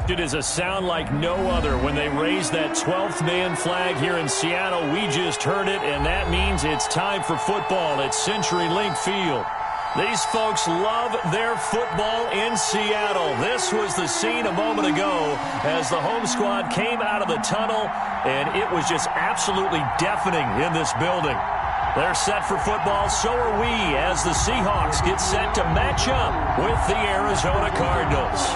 It is a sound like no other when they raise that 12th man flag here in Seattle. We just heard it, and that means it's time for football at CenturyLink Field. These folks love their football in Seattle. This was the scene a moment ago as the home squad came out of the tunnel, and it was just absolutely deafening in this building. They're set for football, so are we, as the Seahawks get set to match up with the Arizona Cardinals.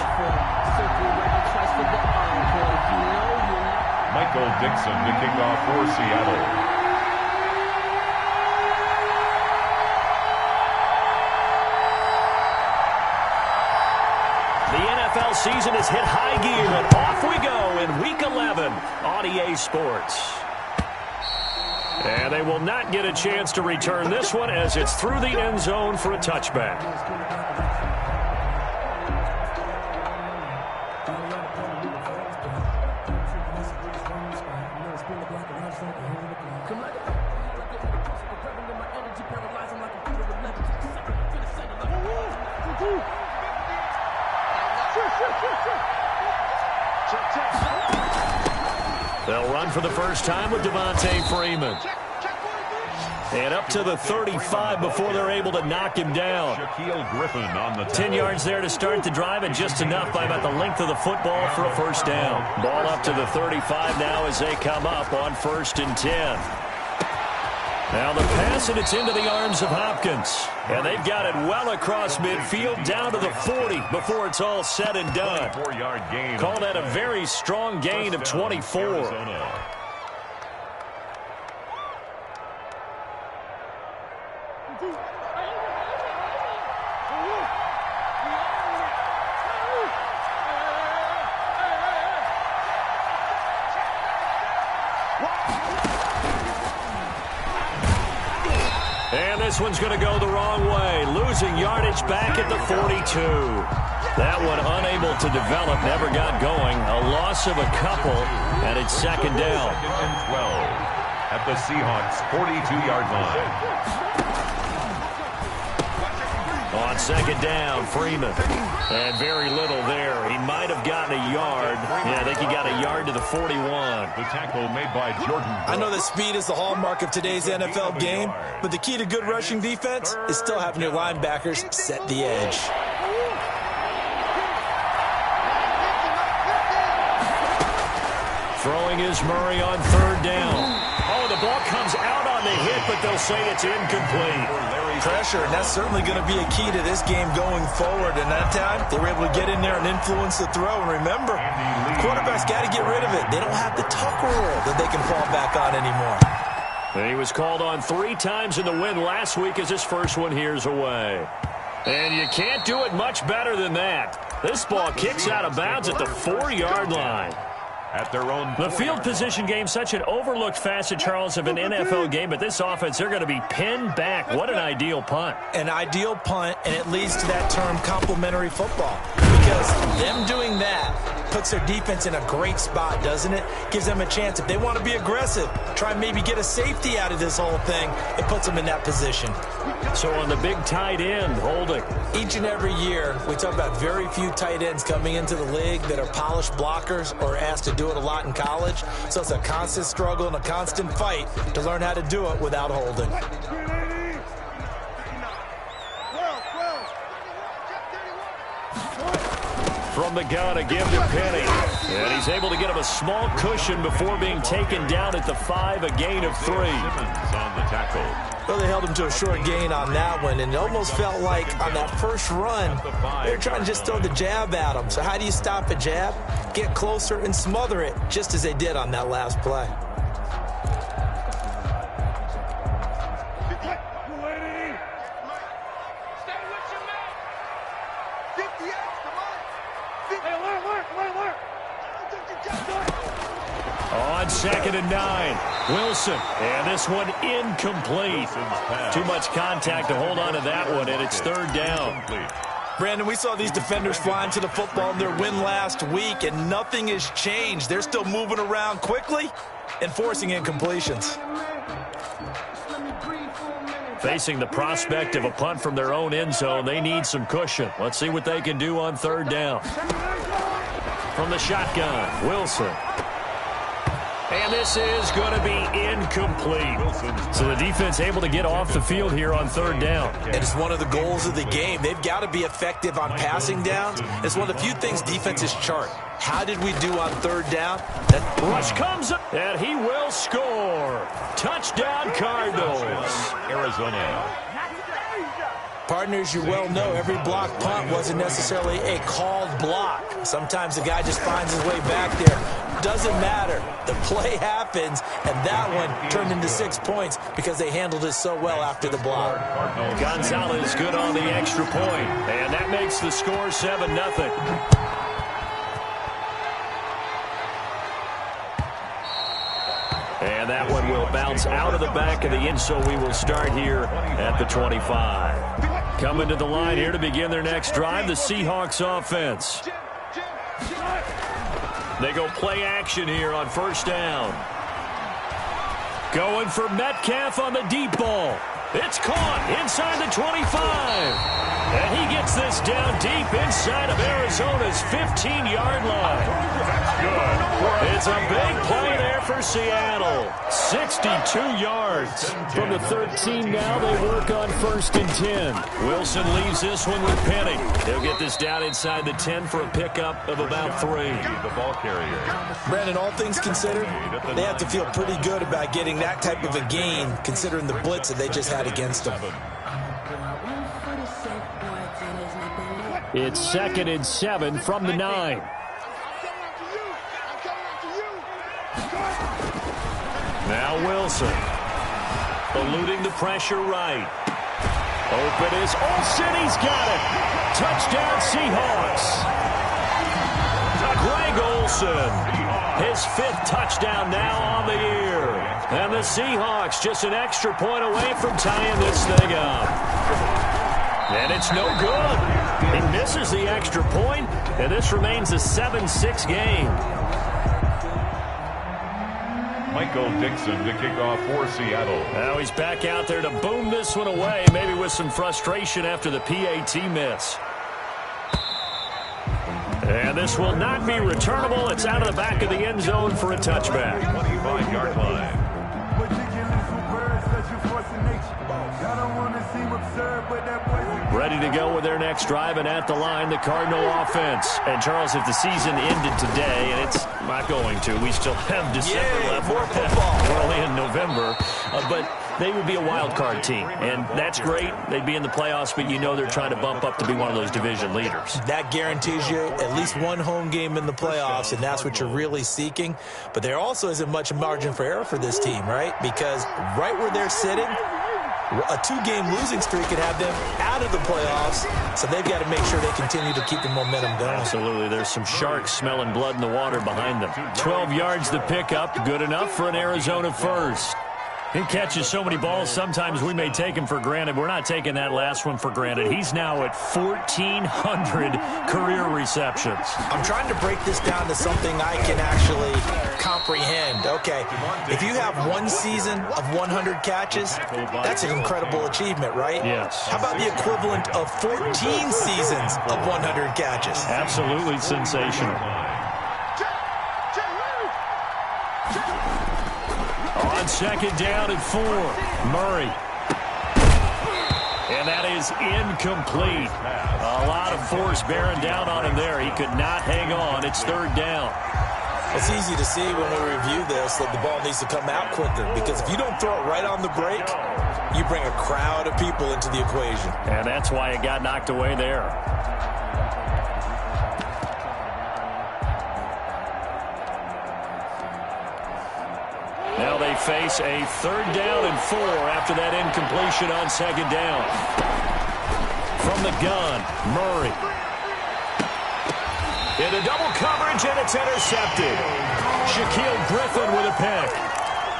Michael Dixon to kick off for Seattle. The NFL season has hit high gear, and off we go in Week 11 on EA Sports. And they will not get a chance to return this one as it's through the end zone for a touchback. They'll run for the first time with Devontae Freeman. And up to the 35 before they're able to knock him down. Shaquille Griffin on the 10 yards there to start the drive, and just enough by about the length of the football for a first down. Ball up to the 35 now as they come up on 1st and 10. Now the pass, and it's into the arms of Hopkins. And they've got it well across midfield down to the 40 before it's all said and done. 4-yard gain. Call that a very strong gain of 24. Arizona. And this one's going to go the wrong way, losing yardage back at the 42. That one unable to develop, never got going. A loss of a couple, and it's second down. 2nd and 12 at the Seahawks' 42-yard line. On second down, Freeman. And very little there. He might have gotten a yard. Yeah, I think he got a yard to the 41. The tackle made by Jordan. I know that speed is the hallmark of today's NFL game, but the key to good rushing defense is still having your linebackers set the edge. Throwing is Murray on 3rd down. Oh, the ball comes out on the hit, but they'll say it's incomplete. Pressure, and that's certainly going to be a key to this game going forward. And that time, they were able to get in there and influence the throw. And remember, quarterbacks got to get rid of it. They don't have the tuck rule that they can fall back on anymore. And he was called on 3 times in the win last week as his first one here's away. And you can't do it much better than that. This ball kicks out of bounds at the 4-yard line. At their own. The field position game, such an overlooked facet, Charles, of an NFL game, but this offense, they're going to be pinned back. What an ideal punt. An ideal punt, and it leads to that term complementary football. Because them doing that puts their defense in a great spot, doesn't it? Gives them a chance. If they want to be aggressive, try and maybe get a safety out of this whole thing, it puts them in that position. So on the big tight end, holding. Each and every year, we talk about very few tight ends coming into the league that are polished blockers or asked to do it a lot in college. So it's a constant struggle and a constant fight to learn how to do it without holding. From the gun, a give to Penny. And he's able to get him a small cushion before being taken down at the 5, a gain of 3. Simmons on the tackle. Well, they held him to a short gain on that one, and it almost felt like on that first run, they were trying to just throw the jab at him. So how do you stop a jab? Get closer and smother it, just as they did on that last play. On 2nd and 9, Wilson. And this one incomplete. Too much contact to hold on to that one, and it's 3rd down. Brandon, we saw these defenders flying to the football in their win last week, and nothing has changed. They're still moving around quickly and forcing incompletions. Facing the prospect of a punt from their own end zone, they need some cushion. Let's see what they can do on 3rd down. from the shotgun. Wilson. And this is going to be incomplete. So the defense able to get off the field here on third down. And it's one of the goals of the game. They've got to be effective on passing downs. It's one of the few things defenses chart. How did we do on third down? That rush comes up, and he will score. Touchdown, Cardinals. Arizona. Partners, you well know every block punt wasn't necessarily a called block. Sometimes the guy just finds his way back there. Doesn't matter. The play happens, and that one turned into 6 points because they handled it so well after the block. Gonzalez good on the extra point, and that makes the score 7-0. And that one will bounce out of the back of the end, so we will start here at the 25. Coming to the line here to begin their next drive, the Seahawks offense. They go play action here on first down. Going for Metcalf on the deep ball. It's caught inside the 25. And he gets this down deep inside of Arizona's 15-yard line. It's a big play there for Seattle. 62 yards. From the 13 now, they work on 1st and 10. Wilson leaves this one with Penning. He'll get this down inside the 10 for a pickup of about 3. The ball carrier. Brandon, all things considered, they have to feel pretty good about getting that type of a gain, considering the blitz that they just had against them. It's 2nd and 7 from the 9. Now Wilson. Eluding the pressure right. Open is Olsen. He's got it. Touchdown Seahawks. Greg Olsen. His 5th touchdown now on the year. And the Seahawks just an extra point away from tying this thing up. And it's no good. He misses the extra point, and this remains a 7-6 game. Michael Dixon to kick off for Seattle. Now he's back out there to boom this one away, maybe with some frustration after the PAT miss. And this will not be returnable. It's out of the back of the end zone for a touchback. 25-yard line. Ready to go with their next drive, and at the line, the Cardinal offense. And, Charles, if the season ended today, and it's not going to, we still have December left. More football. We're only in November. But they would be a wild card team, and that's great. They'd be in the playoffs, but you know they're trying to bump up to be one of those division leaders. That guarantees you at least one home game in the playoffs, and that's what you're really seeking. But there also isn't much margin for error for this team, right? Because right where they're sitting, a 2-game losing streak could have them out of the playoffs, so they've got to make sure they continue to keep the momentum going. Absolutely. There's some sharks smelling blood in the water behind them. 12 yards to pick up. Good enough for an Arizona first. He catches so many balls, sometimes we may take him for granted. We're not taking that last one for granted. He's now at 1,400 career receptions. I'm trying to break this down to something I can actually comprehend. Okay, if you have one season of 100 catches, that's an incredible achievement, right? Yes. How about the equivalent of 14 seasons of 100 catches? Absolutely sensational. On 2nd down and 4, Murray. And that is incomplete. A lot of force bearing down on him there. He could not hang on. It's 3rd down. It's easy to see when we review this that the ball needs to come out quicker, because if you don't throw it right on the break, you bring a crowd of people into the equation. And that's why it got knocked away there. Now they face a 3rd down and 4 after that incompletion on 2nd down. From the gun, Murray. Into double coverage, and it's intercepted. Shaquille Griffin with a pick.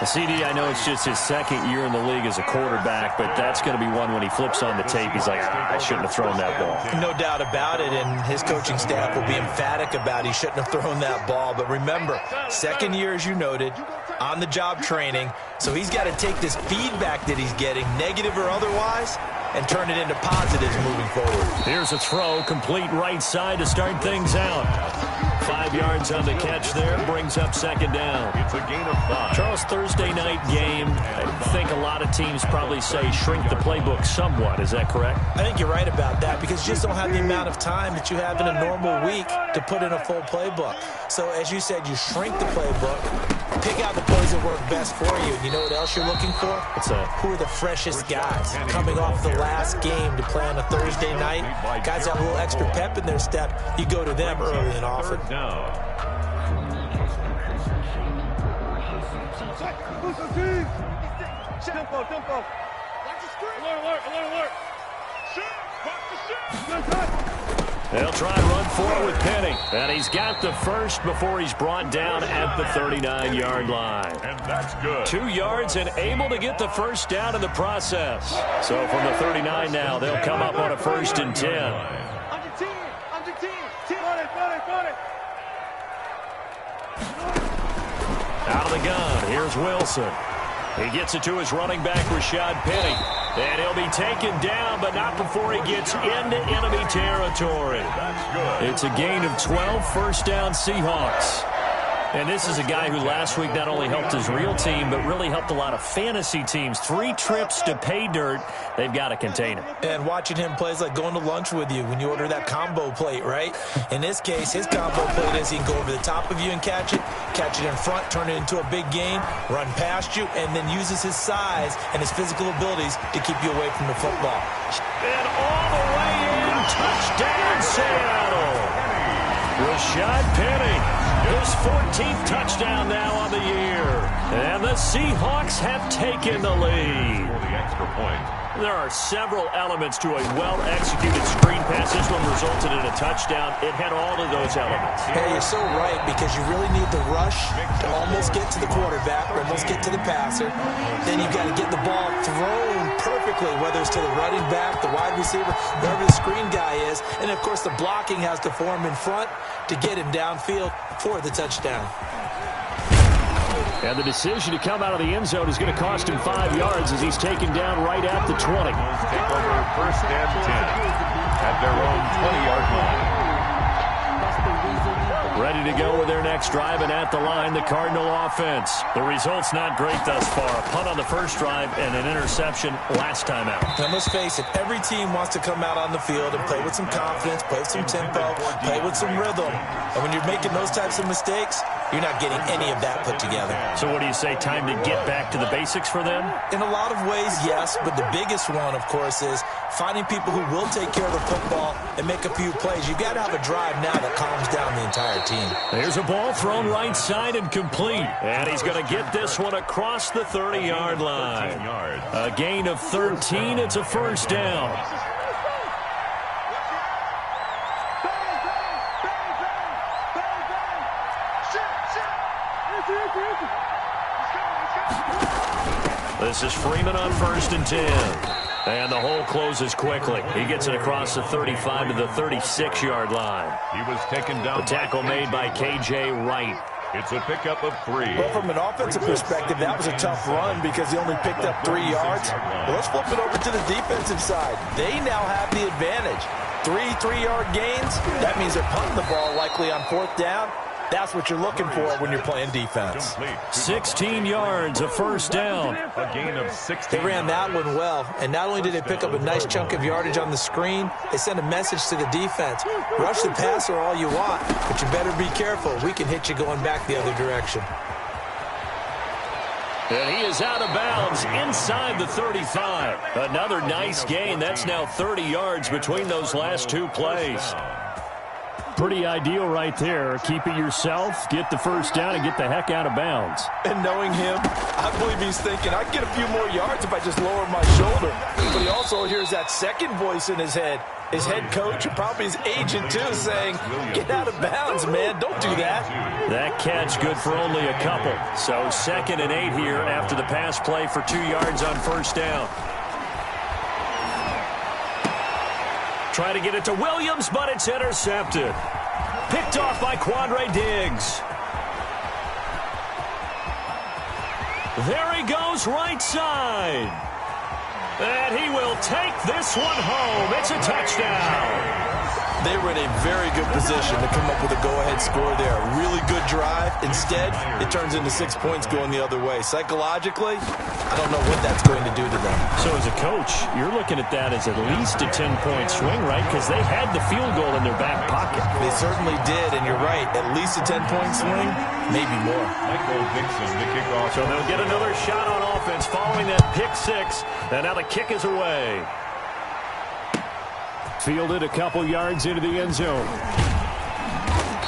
CD, I know it's just his 2nd year in the league as a quarterback, but that's going to be one when he flips on the tape, he's like, I shouldn't have thrown that ball. No doubt about it, and his coaching staff will be emphatic about he shouldn't have thrown that ball. But remember, 2nd year, as you noted, on-the-job training, so he's got to take this feedback that he's getting, negative or otherwise, and turn it into positives moving forward. Here's a throw, complete right side to start things out. 5 yards on the catch there, brings up second down. It's a gain of 5. Charles, Thursday night game, I think a lot of teams probably say shrink the playbook somewhat. Is that correct? I think you're right about that because you just don't have the amount of time that you have in a normal week to put in a full playbook. So, as you said, you shrink the playbook, pick out the plays that work best for you. You know what else you're looking for? Who are the freshest guys coming off the last game to play on a Thursday night? Guys have a little extra pep in their step. You go to them early and often. Tempo. Alert. They'll try and run for it with Penny. And he's got the first before he's brought down at the 39-yard line. And that's good. 2 yards and able to get the first down in the process. So from the 39 now, they'll come up on a 1st and 10. Under team. Run it. Out of the gun, here's Wilson. He gets it to his running back, Rashad Penny. And he'll be taken down, but not before he gets into enemy territory. That's good. It's a gain of 12, first down Seahawks. And this is a guy who last week not only helped his real team, but really helped a lot of fantasy teams. 3 trips to pay dirt. They've got to contain him. And watching him play is like going to lunch with you when you order that combo plate, right? In this case, his combo plate is he can go over the top of you and catch it in front, turn it into a big gain, run past you, and then uses his size and his physical abilities to keep you away from the football. And all the way in, touchdown Seattle. Rashad Penny. His 14th touchdown now on the year. And the Seahawks have taken the lead. For the extra point. There are several elements to a well-executed screen pass. This one resulted in a touchdown. It had all of those elements. Hey, you're so right because you really need the rush to almost get to the quarterback, almost get to the passer. Then you've got to get the ball thrown perfectly, whether it's to the running back, the wide receiver, wherever the screen guy is. And, of course, the blocking has to form in front to get him downfield for the touchdown. And the decision to come out of the end zone is going to cost him 5 yards as he's taken down right at the 20. Take over 1st and 10 at their own 20-yard line. Ready to go with their next drive, and at the line, the Cardinal offense. The result's not great thus far. A punt on the first drive and an interception last time out. Now, let's face it, every team wants to come out on the field and play with some confidence, play with some tempo, play with some rhythm. And when you're making those types of mistakes, you're not getting any of that put together. So what do you say, time to get back to the basics for them? In a lot of ways, yes, but the biggest one, of course, is finding people who will take care of the football and make a few plays. You've got to have a drive now that calms down the entire team. There's a ball thrown right side and complete. And he's going to get this one across the 30-yard line. A gain of 13. It's a first down. This is Freeman on 1st and 10. And the hole closes quickly. He gets it across the 35 to the 36-yard line. He was taken down. The tackle made by K.J. Wright. It's a pickup of 3. Well, from an offensive perspective, that was a tough run because he only picked up 3 yards. Well, let's flip it over to the defensive side. They now have the advantage. 3-3-yard gains. That means they're punting the ball likely on 4th down. That's what you're looking for when you're playing defense. 16 yards, a first down. A gain of 16. They ran that one well, and not only did they pick up a nice chunk of yardage on the screen, they sent a message to the defense. Rush the passer all you want, but you better be careful. We can hit you going back the other direction. And he is out of bounds inside the 35. Another nice gain. That's now 30 yards between those last 2 plays. Pretty ideal right there. Keep it yourself, get the first down, and get the heck out of bounds. And knowing him, I believe he's thinking, I can get a few more yards if I just lower my shoulder. But he also hears that second voice in his head. His head coach and probably his agent, too, saying, get out of bounds, man. Don't do that. That catch good for only a couple. So 2nd and 8 here after the pass play for 2 yards on first down. Try to get it to Williams, but it's intercepted. Picked off by Quandre Diggs. There he goes, right side. And he will take this one home. It's a touchdown. They were in a very good position to come up with a go-ahead score there. A really good drive. Instead, it turns into 6 points going the other way. Psychologically, I don't know what that's going to do to them. So as a coach, you're looking at that as at least a 10-point swing, right? Because they had the field goal in their back pocket. They certainly did, and you're right. At least a 10-point swing, maybe more. Michael Dixon to kick off. So they'll get another shot on offense following that pick six. And now the kick is away. Fielded a couple yards into the end zone.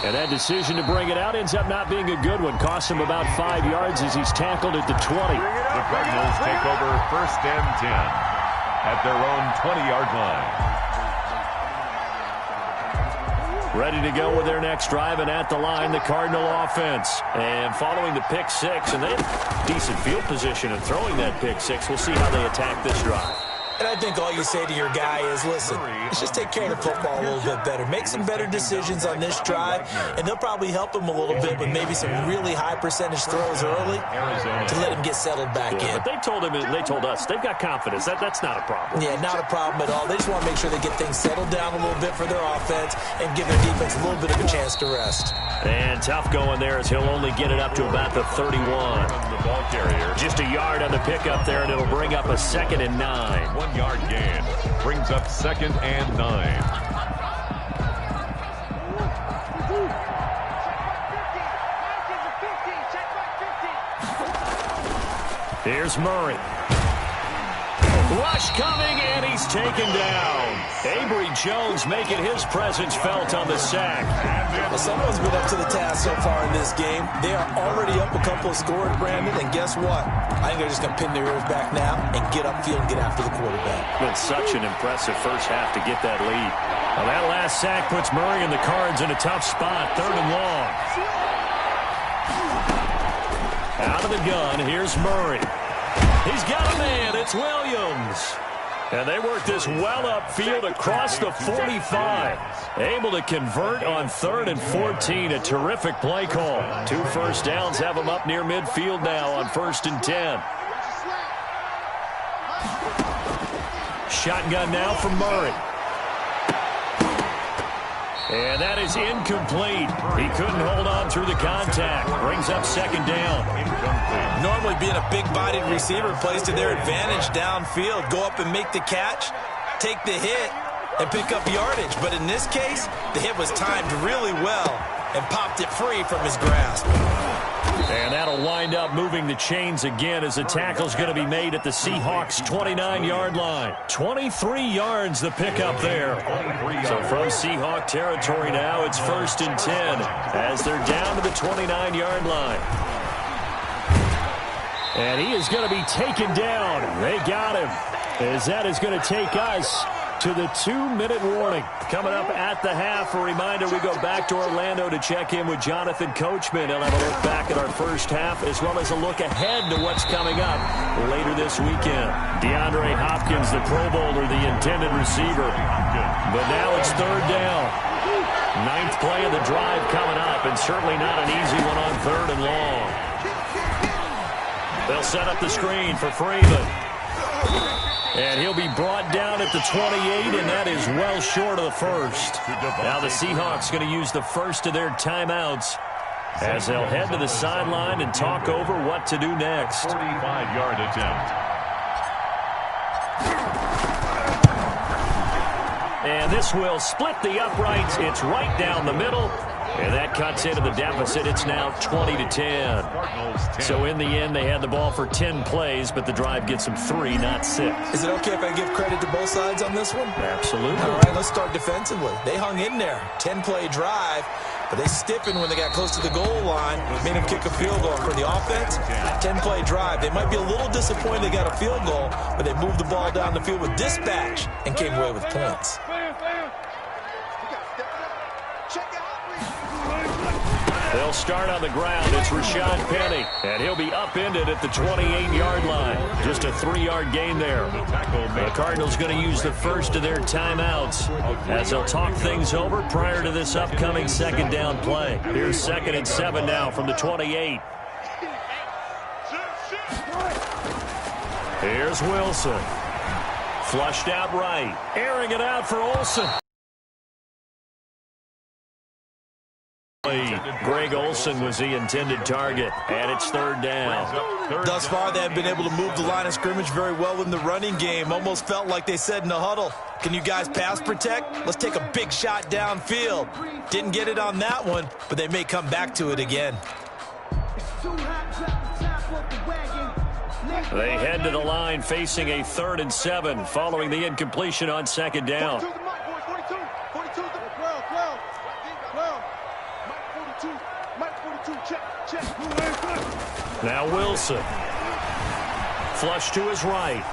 And that decision to bring it out ends up not being a good one. Cost him about 5 yards as he's tackled at the 20. The Cardinals take over 1st and 10 at their own 20-yard line. Ready to go with their next drive, and at the line, the Cardinal offense. And following the pick six, and they have decent field position in throwing that pick six. We'll see how they attack this drive. And I think all you say to your guy is, listen, let's just take care of the football a little bit better. Make some better decisions on this drive, and they'll probably help him a little bit with maybe some really high percentage throws early to let him get settled back in. But they told us, they've got confidence. That's not a problem. Yeah, not a problem at all. They just want to make sure they get things settled down a little bit for their offense and give their defense a little bit of a chance to rest. And tough going there as he'll only get it up to about the 31. The ball carrier. Just a yard on the pickup there, and it'll bring up a 2nd and 9. 1 yard gain brings up 2nd and 9. Here's Murray. Rush coming, and he's taken down. Avery Jones making his presence felt on the sack. Well, someone's been up to the task so far in this game. They are already up a couple of scores, Brandon, and guess what? I think they're just going to pin their ears back now and get upfield and get after the quarterback. Been such an impressive first half to get that lead. Well, that last sack puts Murray and the Cards in a tough spot, 3rd and long. Out of the gun, here's Murray. He's got a man. It's Williams. And they work this well upfield across the 45. Able to convert on 3rd and 14. A terrific play call. 2 first downs have them up near midfield now on 1st and 10. Shotgun now from Murray. And that is incomplete. He couldn't hold on through the contact. Brings up 2nd down. Normally being a big-bodied receiver plays to their advantage downfield. Go up and make the catch, take the hit, and pick up yardage. But in this case, the hit was timed really well and popped it free from his grasp. And that'll wind up moving the chains again as the tackle's going to be made at the Seahawks' 29-yard line. 23 yards the pickup there. So from Seahawk territory now, it's 1st and 10 as they're down to the 29-yard line. And he is going to be taken down. They got him. As that is going to take us to the 2-minute warning. Coming up at the half, a reminder we go back to Orlando to check in with Jonathan Coachman. He'll have a look back at our first half as well as a look ahead to what's coming up later this weekend. DeAndre Hopkins, the Pro Bowler, the intended receiver. But now it's 3rd down. 9th play of the drive coming up, and certainly not an easy one on 3rd and long. They'll set up the screen for Freeman. And he'll be brought down at the 28, and that is well short of the 1st. Now the Seahawks going to use the first of their timeouts as they'll head to the sideline and talk over what to do next. 45-yard attempt. And this will split the uprights. It's right down the middle. And that cuts into the deficit. It's now 20-10. So in the end, they had the ball for 10 plays, but the drive gets them 3, not 6. Is it okay if I give credit to both sides on this one? Absolutely. All right, let's start defensively. They hung in there. 10-play drive, but they stiffened when they got close to the goal line. Made them kick a field goal. For the offense, 10-play drive. They might be a little disappointed they got a field goal, but they moved the ball down the field with dispatch and came away with points. They'll start on the ground. It's Rashad Penny, and he'll be upended at the 28-yard line. Just a 3-yard gain there. The Cardinals going to use the first of their timeouts as they'll talk things over prior to this upcoming 2nd down play. Here's 2nd and 7 now from the 28. Here's Wilson. Flushed out right. Airing it out for Olsen. Greg Olsen was the intended target, and it's third down. Thus far, they have been able to move the line of scrimmage very well in the running game. Almost felt like they said in the huddle, can you guys pass protect? Let's take a big shot downfield. Didn't get it on that one, but they may come back to it again. They head to the line facing a 3rd and 7 following the incompletion on second down. Now Wilson. Flush to his right.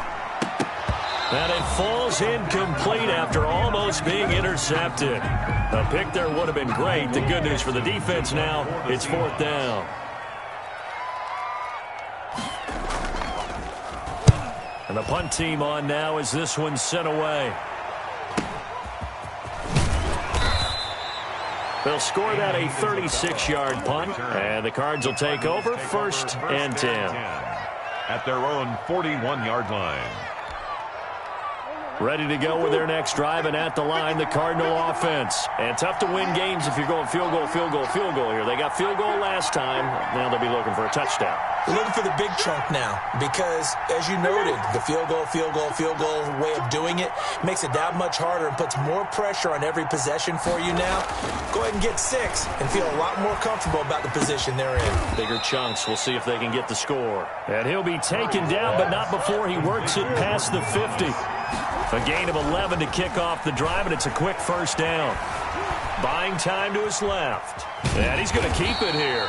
And it falls incomplete after almost being intercepted. A pick there would have been great. The good news for the defense now, it's 4th down. And the punt team on now as this one's sent away. They'll score that a 36-yard punt, and the Cards will take over 1st and 10. At their own 41-yard line. Ready to go with their next drive, and at the line, the Cardinal offense. And tough to win games if you're going field goal, field goal, field goal here. They got field goal last time. Now they'll be looking for a touchdown. They're looking for the big chunk now because, as you noted, the field goal way of doing it makes it that much harder and puts more pressure on every possession for you now. Go ahead and get 6 and feel a lot more comfortable about the position they're in. Bigger chunks. We'll see if they can get the score. And he'll be taken down, but not before he works it past the 50. A gain of 11 to kick off the drive, and it's a quick 1st down. Buying time to his left. And he's going to keep it here.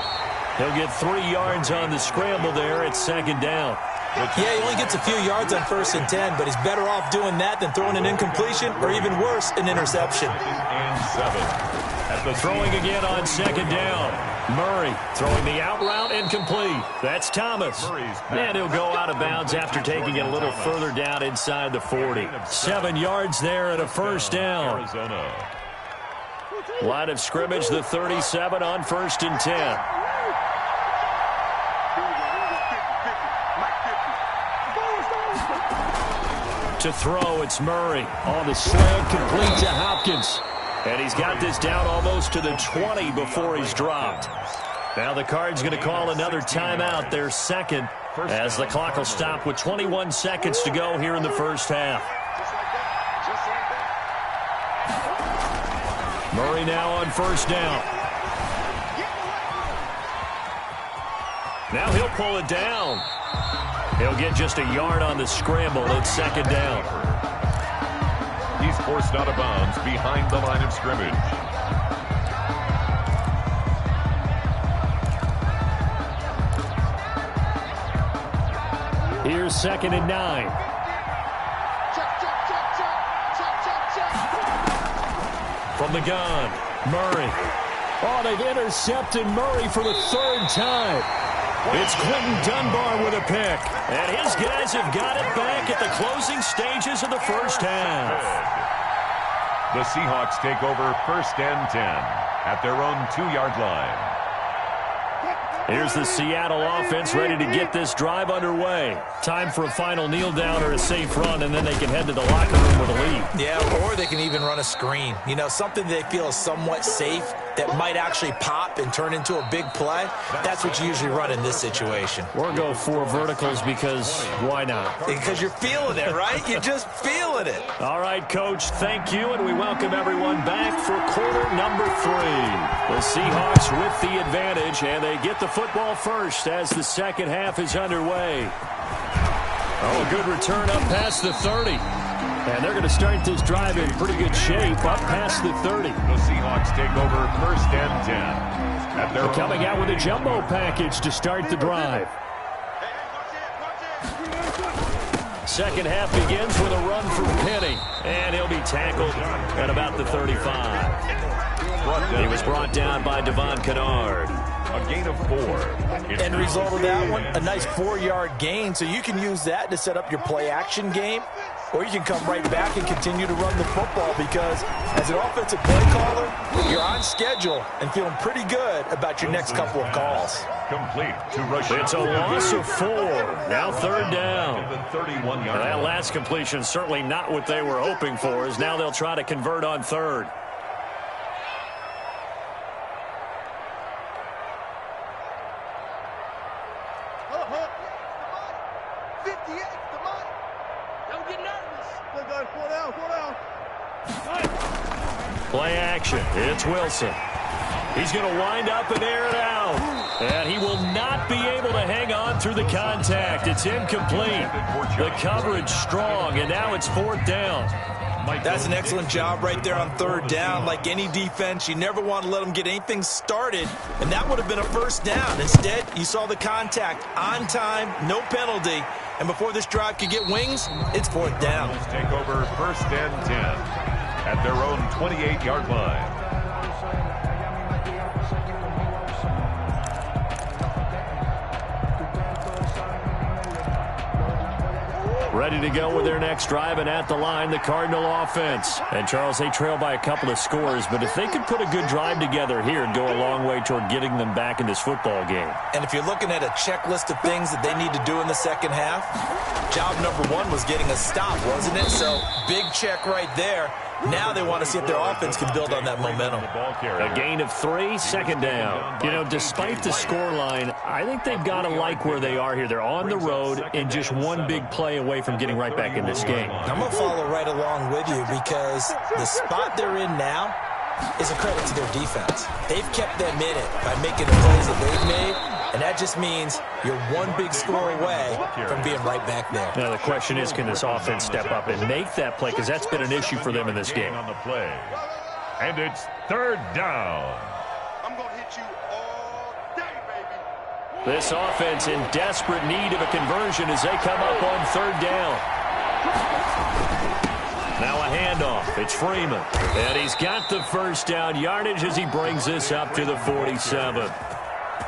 He'll get 3 yards on the scramble there at 2nd down. Yeah, he only gets a few yards on 1st and 10, but he's better off doing that than throwing an incompletion or even worse, an interception. And 7. Throwing again on 2nd down. Murray throwing the out route incomplete. That's Thomas. And he'll go out of bounds after taking it a little further down inside the 40. 7 yards there and a 1st down. Line of scrimmage, the 37 on 1st and 10. To throw, it's Murray. On the slant, complete to Hopkins. And he's got this down almost to the 20 before he's dropped. Now the Cards going to call another timeout, their 2nd, as the clock will stop with 21 seconds to go here in the 1st half. Murray now on 1st down. Now he'll pull it down. He'll get just a yard on the scramble at 2nd down. He's forced out of bounds behind the line of scrimmage. Here's 2nd and 9. From the gun, Murray. Oh, they've intercepted Murray for the 3rd time. It's Quentin Dunbar with a pick. And his guys have got it back at the closing stages of the 1st half. The Seahawks take over 1st and 10 at their own 2-yard line. Here's the Seattle offense ready to get this drive underway. Time for a final kneel down or a safe run, and then they can head to the locker room with a lead. Yeah, or they can even run a screen. You know, something they feel is somewhat safe that might actually pop and turn into a big play. That's what you usually run in this situation. Or go 4 verticals because why not? Because you're feeling it, right? You're just feeling it. All right, Coach, thank you, and we welcome everyone back for quarter number 3. The Seahawks with the advantage, and they get the football first as the 2nd half is underway. Oh, a good return up past the 30. And they're going to start this drive in pretty good shape up past the 30. The Seahawks take over 1st and 10. They're coming out with a jumbo package to start the drive. 2nd half begins with a run from Penny. And he'll be tackled at about the 35. He was brought down by Devon Kennard. A gain of 4. End result of that one, a nice 4-yard gain. So you can use that to set up your play-action game, or you can come right back and continue to run the football because as an offensive play caller, you're on schedule and feeling pretty good about your next couple of calls. Complete to Rush. It's a loss of 4. Now third down. The 31-yard That line. last completion certainly not what they were hoping for, as now they'll try to convert on third. Play action. It's Wilson. He's going to wind up and air it out. And he will not be able to hang on through the contact. It's incomplete. The coverage strong, and now it's fourth down. That's an excellent job right there on third down. Like any defense, you never want to let them get anything started, and that would have been a first down. Instead, you saw the contact on time, no penalty, and before this drive could get wings, it's fourth down. Take over first and 10 at their own 28-yard line. Ready to go with their next drive, and at the line, the Cardinal offense. And, Charles, they trail by a couple of scores, but if they could put a good drive together here, it'd go a long way toward getting them back in this football game. And if you're looking at a checklist of things that they need to do in the second half, job number 1 was getting a stop, wasn't it? So, big check right there. Now they want to see if their offense can build on that momentum. A gain of 3, second down. You know, despite the scoreline, I think they've got to like where they are here. They're on the road and just one big play away from getting right back in this game. I'm going to follow right along with you because the spot they're in now is a credit to their defense. They've kept them in it by making the plays that they've made, and that just means you're one big score away from being right back there. Now, the question is, can this offense step up and make that play? Because that's been an issue for them in this game. On the play. And it's third down. I'm going to hit you all day, baby. This offense in desperate need of a conversion as they come up on third down. Now a handoff. It's Freeman. And he's got the first down yardage as he brings this up to the 47.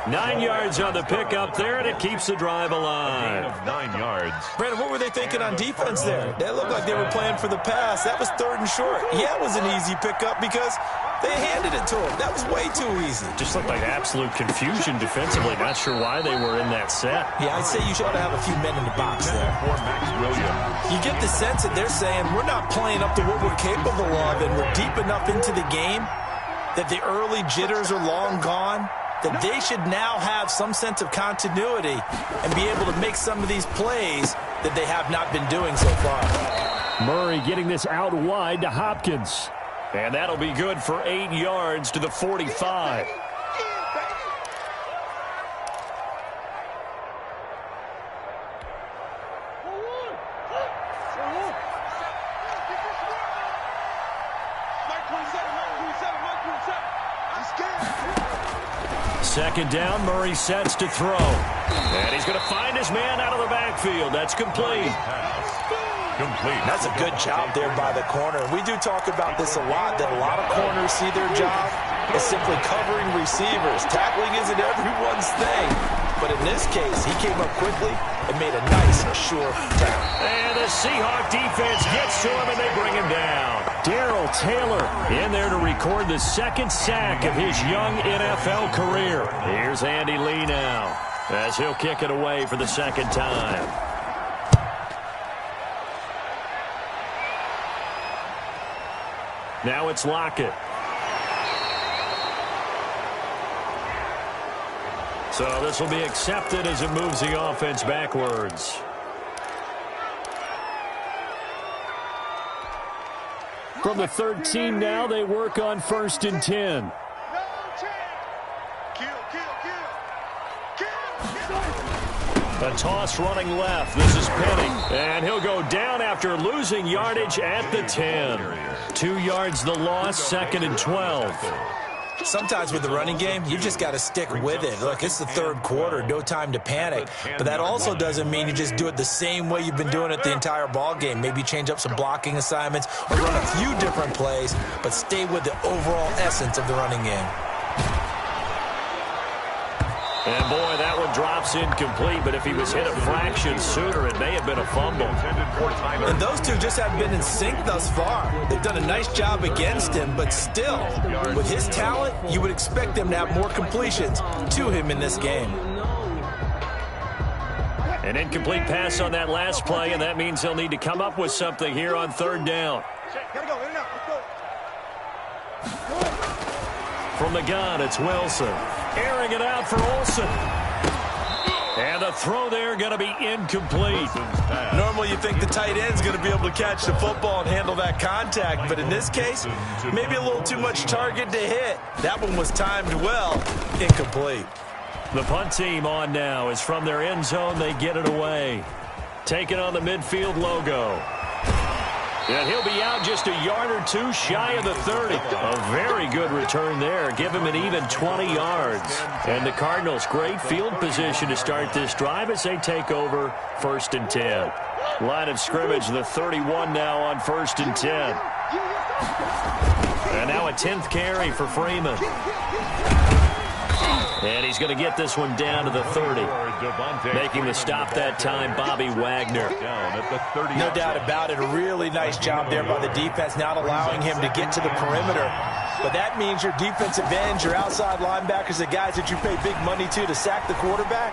9 yards on the pickup there, and it keeps the drive alive. 9 yards. Brandon, what were they thinking on defense there? They looked like they were playing for the pass. That was third and short. Yeah, it was an easy pickup because they handed it to him. That was way too easy. Just looked like absolute confusion defensively. Not sure why they were in that set. Yeah, I'd say you should have a few men in the box there. For Max Williams. You get the sense that they're saying we're not playing up to what we're capable of, and we're deep enough into the game that the early jitters are long gone, that they should now have some sense of continuity and be able to make some of these plays that they have not been doing so far. Murray getting this out wide to Hopkins. And that'll be good for 8 yards to the 45. Second down, Murray sets to throw. And he's going to find his man out of the backfield. That's complete. Complete. That's a good job there by the corner. We do talk about this a lot, that a lot of corners see their job as simply covering receivers. Tackling isn't everyone's thing. But in this case, he came up quickly and made a nice, sure tackle. And the Seahawk defense gets to him, and they bring him down. Darrell Taylor in there to record the second sack of his young NFL career. Here's Andy Lee now as he'll kick it away for the second time. Now it's Lockett. So this will be accepted as it moves the offense backwards. From the 13 now, they work on 1st and 10. A toss running left. This is Penny. And he'll go down after losing yardage at the 10. 2 yards the loss, 2nd and 12. Sometimes with the running game, you just got to stick with it. Look, it's the third quarter, no time to panic. But that also doesn't mean you just do it the same way you've been doing it the entire ball game. Maybe change up some blocking assignments or run a few different plays, but stay with the overall essence of the running game. And boy, that one drops handoff's incomplete, but if he was hit a fraction sooner, it may have been a fumble. And those two just haven't been in sync thus far. They've done a nice job against him, but still, with his talent, you would expect them to have more completions to him in this game. An incomplete pass on that last play, and that means he'll need to come up with something here on third down. From the gun, it's Wilson. Airing it out for Olsen. And the throw there going to be incomplete. Normally you think the tight end's going to be able to catch the football and handle that contact, but in this case, maybe a little too much target to hit. That one was timed well. Incomplete. The punt team on now is from their end zone. They get it away. Taking on the midfield logo. And he'll be out just a yard or two shy of the 30. A very good return there. Give him an even 20 yards. And the Cardinals, great field position to start this drive as they take over 1st and 10. Line of scrimmage, the 31 now on 1st and 10. And now a 10th carry for Freeman. And he's going to get this one down to the 30. Making the stop that time, Bobby Wagner. No doubt about it. A really nice job there by the defense, not allowing him to get to the perimeter. But that means your defensive ends, your outside linebackers, the guys that you pay big money to sack the quarterback,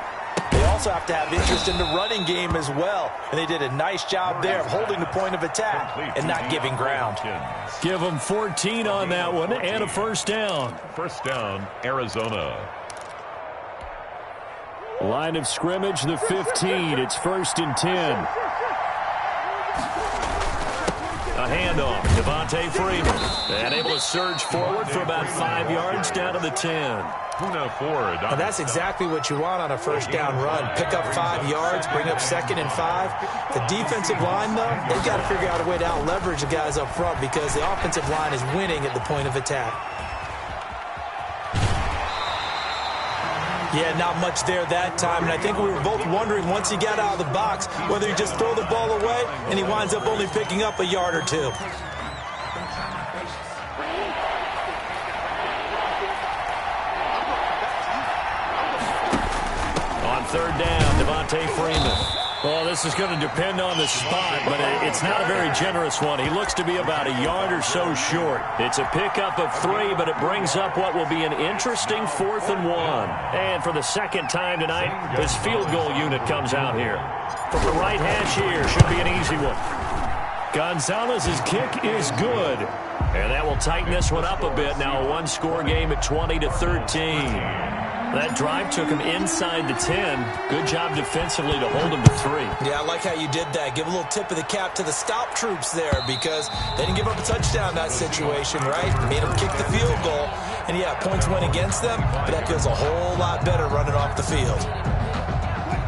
they also have to have interest in the running game as well. And they did a nice job there of holding the point of attack and not giving ground. Give them 14 on that one and a first down. First down, Arizona. Line of scrimmage, the 15. It's 1st and 10. A handoff, Devontae Freeman. And able to surge forward for about 5 yards down to the 10. And that's exactly what you want on a first down run. Pick up 5 yards, bring up 2nd and 5. The defensive line, though, they've got to figure out a way to out-leverage the guys up front because the offensive line is winning at the point of attack. Yeah, not much there that time, and I think we were both wondering once he got out of the box whether he just throw the ball away, and he winds up only picking up a yard or two. On third down, Devontae Freeman. Well, this is going to depend on the spot, but it's not a very generous one. He looks to be about a yard or so short. It's a pickup of 3, but it brings up what will be an interesting 4th and 1. And for the second time tonight, this field goal unit comes out here. From the right hash here, should be an easy one. Gonzalez's kick is good. And that will tighten this one up a bit. Now a one-score game at 20-13. That drive took him inside the 10. Good job defensively to hold him to 3. Yeah, I like how you did that. Give a little tip of the cap to the stop troops there because they didn't give up a touchdown in that situation, right? Made them kick the field goal. And, yeah, points went against them, but that feels a whole lot better running off the field.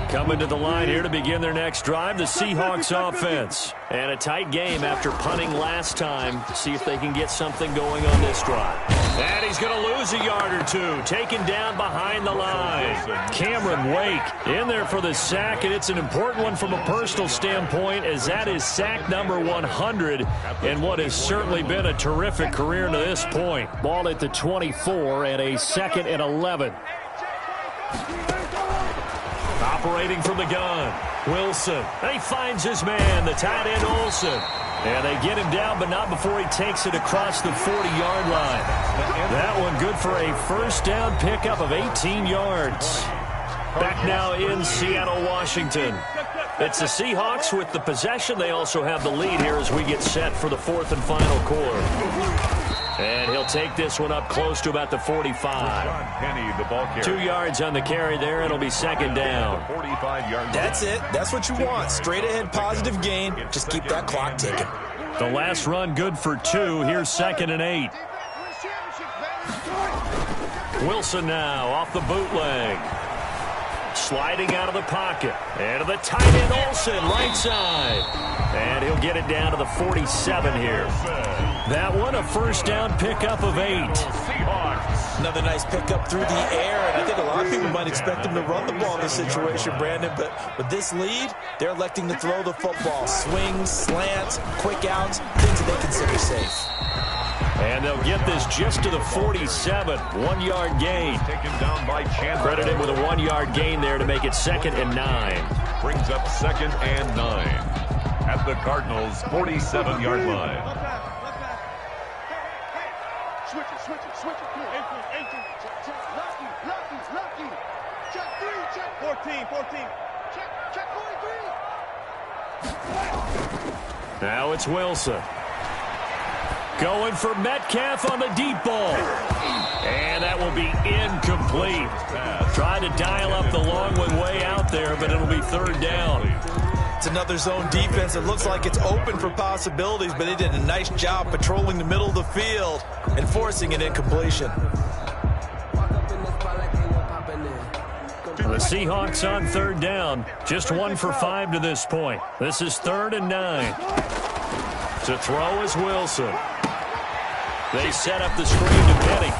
Coming to the line here to begin their next drive, the Seahawks offense. And a tight game after punting last time. See if they can get something going on this drive. And he's going to lose a yard or two. Taken down behind the line. Cameron Wake in there for the sack, and it's an important one from a personal standpoint as that is sack number 100 in what has certainly been a terrific career to this point. Ball at the 24 and a 2nd and 11. Operating from the gun, Wilson. He finds his man, the tight end Olsen. And they get him down, but not before he takes it across the 40-yard line. That one good for a first down pickup of 18 yards. Back now in Seattle, Washington. It's the Seahawks with the possession. They also have the lead here as we get set for the 4th and final quarter. And he'll take this one up close to about the 45. Penny, the ball carrier. 2 yards on the carry there. It'll be second down. 45 yards. That's it. That's what you want. Straight ahead positive gain. Just keep that clock ticking. The last run good for 2. Here's 2nd and 8. Wilson now off the bootleg. Sliding out of the pocket. And to the tight end Olsen, right side. And he'll get it down to the 47 here. That one, a first down pickup of 8. Another nice pickup through the air, and I think a lot of people might expect him to run the ball in this situation, Brandon, but with this lead, they're electing to throw the football. Swings, slants, quick outs, things that they consider safe. And they'll get this just to the 47. 1-yard gain. Taken down by Chandler. Credited with a 1-yard gain there to make it 2nd and 9. Brings up 2nd and 9 at the Cardinals' 47-yard line. Switch it. Come on. 18. Check. Lucky. Check 3. Check 14. Check 43. Now it's Wilson. Going for Metcalf on the deep ball. And that will be incomplete. Tried to dial up the long one way out there, but it'll be 3rd down. It's another zone defense. It looks like it's open for possibilities, but they did a nice job patrolling the middle of the field and forcing an incompletion. The Seahawks on 3rd down. Just 1 for 5 to this point. This is 3rd and 9. To throw is Wilson. They set up the screen to Penny.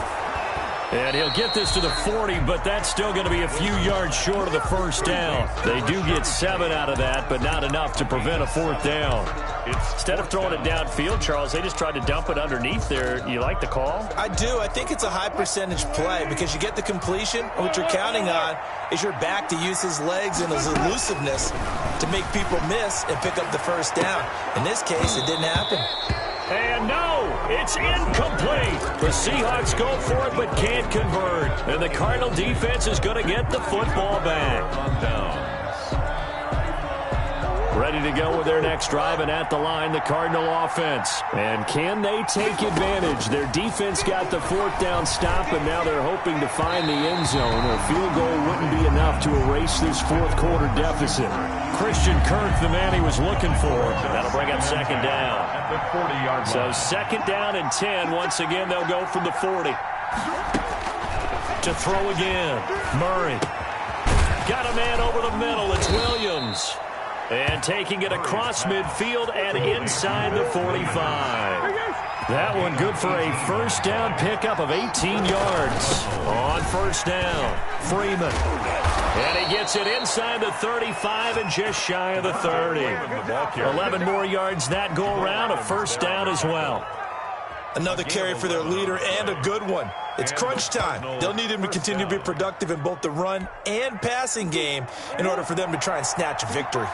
And he'll get this to the 40, but that's still going to be a few yards short of the 1st down. They do get 7 out of that, but not enough to prevent a 4th down. Instead of throwing it downfield, Charles, they just tried to dump it underneath there. You like the call? I do. I think it's a high percentage play because you get the completion. What you're counting on is your back to use his legs and his elusiveness to make people miss and pick up the 1st down. In this case, it didn't happen. And no, it's incomplete. The Seahawks go for it but can't convert. And the Cardinal defense is going to get the football back. On downs. Ready to go with their next drive, and at the line, the Cardinal offense. And can they take advantage? Their defense got the 4th down stop, and now they're hoping to find the end zone. A field goal wouldn't be enough to erase this 4th quarter deficit. Christian Kirk, the man he was looking for. That'll bring up 2nd down. At the 40-yard line. So 2nd down and 10. Once again, they'll go from the 40. To throw again. Murray. Got a man over the middle. It's Williams. And taking it across midfield and inside the 45. That one good for a 1st down pickup of 18 yards. On 1st down, Freeman. And he gets it inside the 35 and just shy of the 30. 11 more yards that go around, a 1st down as well. Another carry for their leader and a good one. It's crunch time. They'll need him to continue to be productive in both the run and passing game in order for them to try and snatch a victory.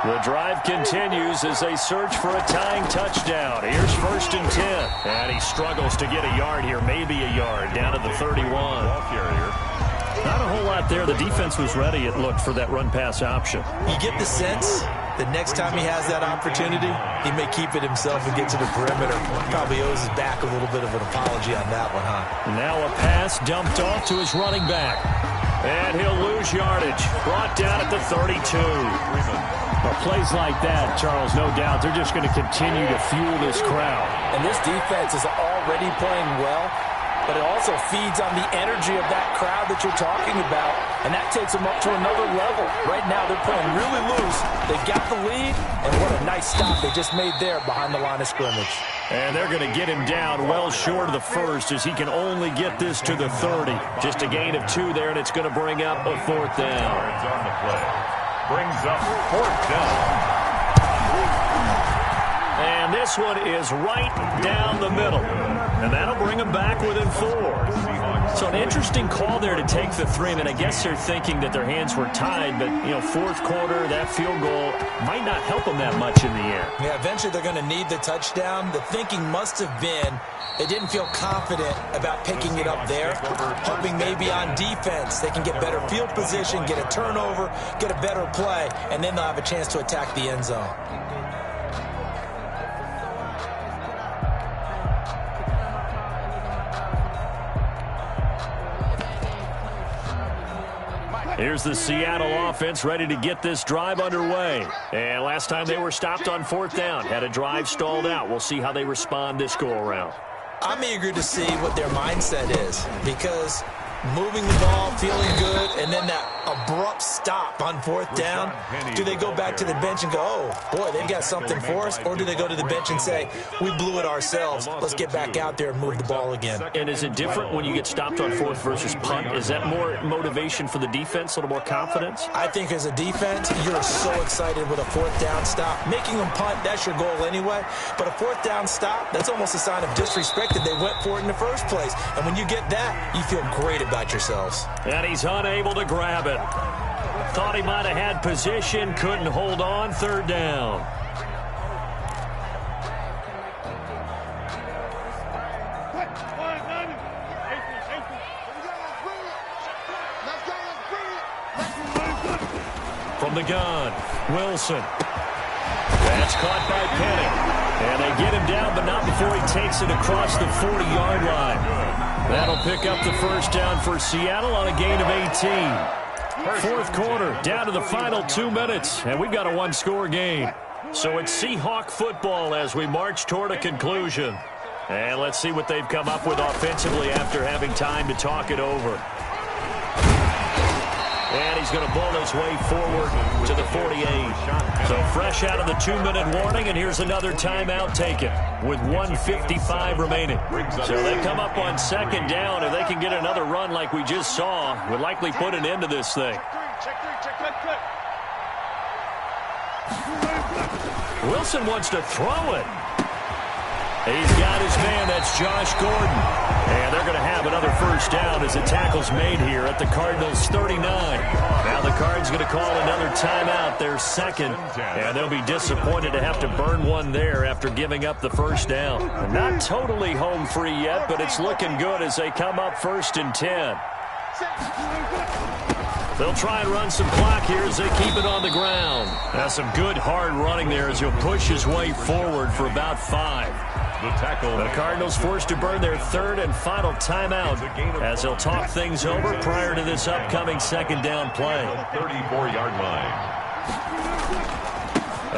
The drive continues as they search for a tying touchdown. Here's 1st and 10. And he struggles to get a yard here, maybe a yard, down to the 31. Not a whole lot there. The defense was ready, it looked, for that run-pass option. You get the sense that next time he has that opportunity, he may keep it himself and get to the perimeter. Probably owes his back a little bit of an apology on that one, huh? Now a pass dumped off to his running back. And he'll lose yardage. Brought down at the 32. Well, plays like that, Charles, no doubt, they're just going to continue to fuel this crowd. And this defense is already playing well, but it also feeds on the energy of that crowd that you're talking about, and that takes them up to another level. Right now, they're playing really loose. They've got the lead, and what a nice stop they just made there behind the line of scrimmage. And they're going to get him down well short of the 1st as he can only get this to the 30. Just a gain of 2 there, and it's going to bring up a 4th down. On the play. Brings up 4th down. And this one is right down the middle. And that'll bring them back within 4. So an interesting call there to take the 3. And I guess they're thinking that their hands were tied. But, 4th quarter, that field goal might not help them that much in the air. Yeah, eventually they're going to need the touchdown. The thinking must have been they didn't feel confident about picking it up there, hoping maybe on defense they can get better field position, get a turnover, get a better play, and then they'll have a chance to attack the end zone. Here's the Seattle offense ready to get this drive underway. And last time they were stopped on 4th down, had a drive stalled out. We'll see how they respond this go-around. I'm eager to see what their mindset is because moving the ball, feeling good, and then that abrupt stop on fourth down? Do they go back to the bench and go, oh, boy, they've got something for us? Or do they go to the bench and say, we blew it ourselves. Let's get back out there and move the ball again. And is it different when you get stopped on fourth versus punt? Is that more motivation for the defense, a little more confidence? I think as a defense, you're so excited with a fourth down stop. Making them punt, that's your goal anyway. But a fourth down stop, that's almost a sign of disrespect that they went for it in the first place. And when you get that, you feel great about yourselves. And he's unable to grab it. Thought he might have had position, couldn't hold on, third down. From the gun, Wilson. That's caught by Penny. And they get him down, but not before he takes it across the 40-yard line. That'll pick up the first down for Seattle on a gain of 18. Fourth quarter, down to the final 2 minutes, and we've got a one-score game. So it's Seahawk football as we march toward a conclusion. And let's see what they've come up with offensively after having time to talk it over. And he's going to bull his way forward to the 48. So fresh out of the 2-minute warning, and here's another timeout taken with 1:55 remaining. So they come up on second down. If they can get another run like we just saw, would likely put an end to this thing. Wilson wants to throw it. He's got his man. That's Josh Gordon. And they're going to have another first down as the tackle's made here at the Cardinals' 39. Now the Cards going to call another timeout, their second. And they'll be disappointed to have to burn one there after giving up the first down. Not totally home free yet, but it's looking good as they come up 1st and 10. They'll try and run some clock here as they keep it on the ground. That's some good hard running there as he'll push his way forward for about 5. The Cardinals forced to burn their third and final timeout as they'll talk things over prior to this upcoming second down play. 34-yard line.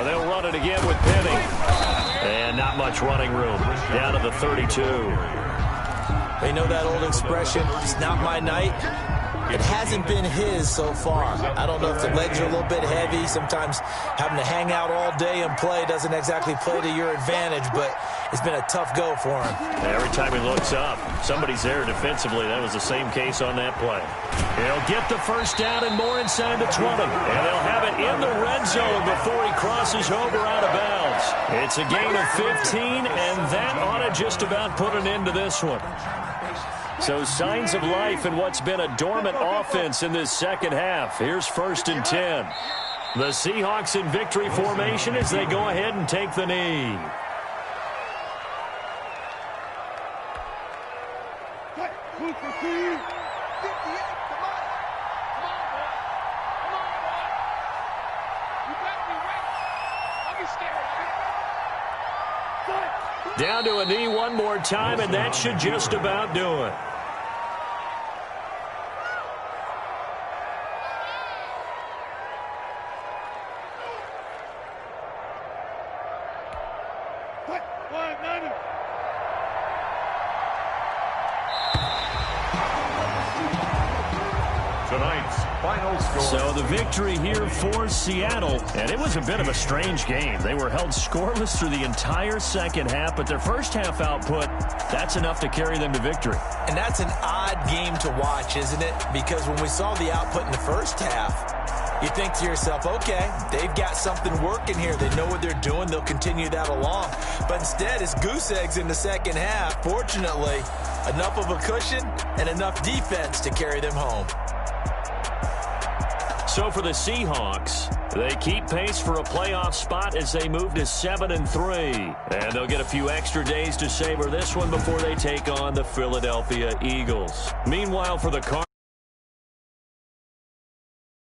They'll run it again with Penny. And not much running room. Down to the 32. They know that old expression, it's not my night. It hasn't been his so far. I don't know if the legs are a little bit heavy. Sometimes having to hang out all day and play doesn't exactly play to your advantage, but it's been a tough go for him. Every time he looks up, somebody's there defensively. That was the same case on that play. He'll get the first down and more inside the 20. And they'll have it in the red zone before he crosses over out of bounds. It's a gain of 15, and that ought to just about put an end to this one. So signs of life in what's been a dormant offense in this second half. Here's 1st and 10. The Seahawks in victory formation as they go ahead and take the knee. Down to a knee one more time, and that should just about do it. Tonight's final score. So the victory here for Seattle, and it was a bit of a strange game. They were held scoreless through the entire second half, but their first half output, that's enough to carry them to victory. And that's an odd game to watch, isn't it? Because when we saw the output in the first half, you think to yourself, okay, they've got something working here. They know what they're doing. They'll continue that along. But instead, it's goose eggs in the second half. Fortunately, enough of a cushion and enough defense to carry them home. So for the Seahawks, they keep pace for a playoff spot as they move to 7-3. And they'll get a few extra days to savor this one before they take on the Philadelphia Eagles. Meanwhile, for the Cardinals,